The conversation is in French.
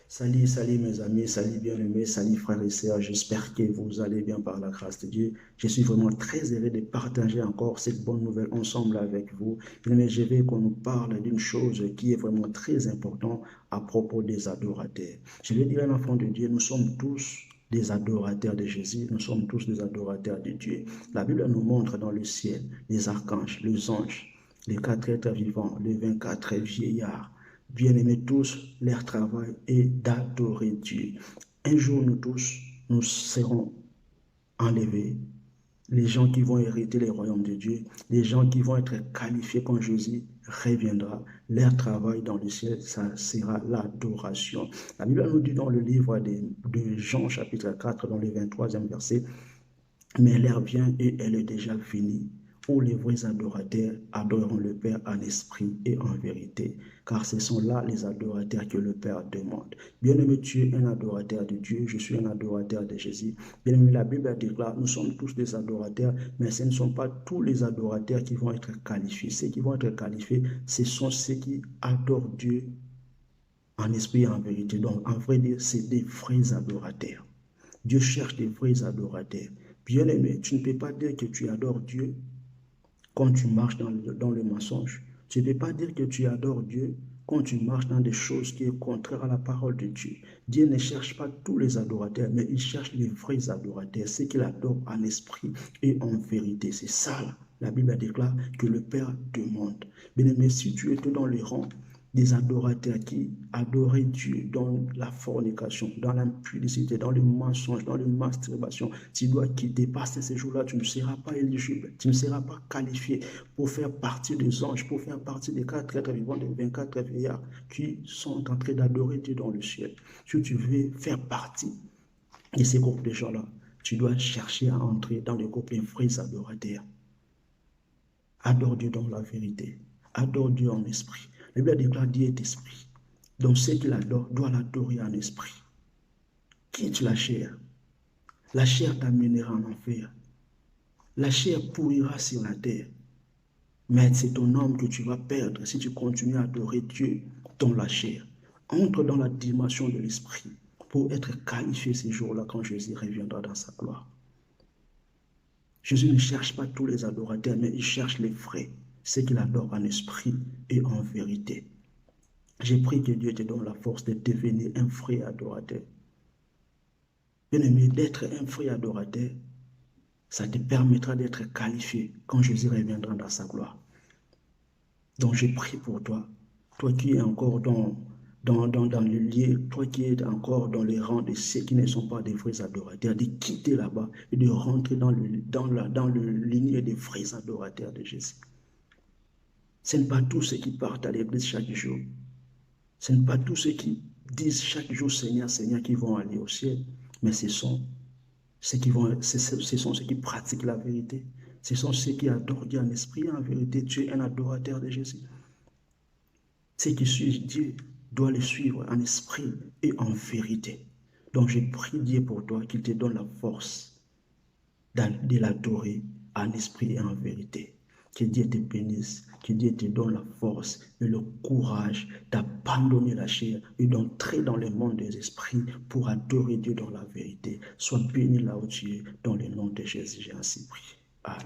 Salut, salut mes amis, salut bien-aimés, salut frères et sœurs, j'espère que vous allez bien par la grâce de Dieu. Je suis vraiment très heureux de partager encore cette bonne nouvelle ensemble avec vous. Mais je veux qu'on nous parle d'une chose qui est vraiment très importante à propos des adorateurs. Je veux dire, un enfant de Dieu, nous sommes tous des adorateurs de Jésus, nous sommes tous des adorateurs de Dieu. La Bible nous montre dans le ciel les archanges, les anges, les quatre êtres vivants, les 24 vieillards. Bien-aimés tous, leur travail est d'adorer Dieu. Un jour, nous tous, nous serons enlevés. Les gens qui vont hériter les royaumes de Dieu, les gens qui vont être qualifiés quand Jésus reviendra, leur travail dans le ciel, ça sera l'adoration. La Bible nous dit dans le livre de Jean, chapitre 4, dans le 23e verset, mais l'heure vient et elle est déjà finie, où les vrais adorateurs adoreront le Père en esprit et en vérité, car ce sont là les adorateurs que le Père demande. Bien-aimé, tu es un adorateur de Dieu, je suis un adorateur de Jésus. Bien-aimé, la Bible déclare, nous sommes tous des adorateurs, mais ce ne sont pas tous les adorateurs qui vont être qualifiés. Ceux qui vont être qualifiés, ce sont ceux qui adorent Dieu en esprit et en vérité. Donc, en vrai dire, c'est des vrais adorateurs. Dieu cherche des vrais adorateurs. Bien-aimé, tu ne peux pas dire que tu adores Dieu quand tu marches dans le mensonge. Tu ne peux pas dire que tu adores Dieu quand tu marches dans des choses qui sont contraires à la parole de Dieu. Dieu ne cherche pas tous les adorateurs, mais il cherche les vrais adorateurs, ceux qui l'adorent en esprit et en vérité. C'est ça, la Bible déclare que le Père demande. Bien-aimé, si tu étais dans les rangs des adorateurs qui adoraient Dieu dans la fornication, dans l'impudicité, dans le mensonge, dans la masturbation, tu dois quitter. Parce que ces jours-là, tu ne seras pas éligible, tu ne seras pas qualifié pour faire partie des anges, pour faire partie des quatre êtres vivants, des 24 vieillards qui sont en train d'adorer Dieu dans le ciel. Si tu veux faire partie de ces groupes de gens-là, tu dois chercher à entrer dans le groupe des vrais adorateurs. Adore Dieu dans la vérité. Adore Dieu en esprit. La Bible déclare Dieu est esprit. Donc ceux qui l'adorent doivent l'adorer en esprit. Quitte la chair. La chair t'amènera en enfer. La chair pourrira sur la terre. Mais c'est ton âme que tu vas perdre si tu continues à adorer Dieu dans la chair. Entre dans la dimension de l'esprit pour être qualifié ces jours-là quand Jésus reviendra dans sa gloire. Jésus ne cherche pas tous les adorateurs, mais il cherche les vrais, ceux qui l'adorent en esprit et en vérité. J'ai pris que Dieu te donne la force de devenir un vrai adorateur. Bien-aimé, d'être un vrai adorateur, ça te permettra d'être qualifié quand Jésus reviendra dans sa gloire. Donc je prie pour toi, toi qui es encore dans le lieu, toi qui es encore dans les rangs de ceux qui ne sont pas des vrais adorateurs, de quitter là-bas et de rentrer dans le lignée des vrais adorateurs de Jésus. Ce n'est pas tous ceux qui partent à l'église chaque jour. Ce n'est pas tous ceux qui disent chaque jour Seigneur, Seigneur qui vont aller au ciel, mais ce sont ceux qui pratiquent la vérité. Ce sont ceux qui adorent Dieu en esprit et en vérité. Tu es un adorateur de Jésus. Ceux qui suivent Dieu doivent le suivre en esprit et en vérité. Donc je prie Dieu pour toi qu'il te donne la force de l'adorer en esprit et en vérité. Que Dieu te bénisse, que Dieu te donne la force et le courage d'abandonner la chair et d'entrer dans le monde des esprits pour adorer Dieu dans la vérité. Sois béni là où tu es, dans le nom de Jésus, j'ai ainsi prié. Amen.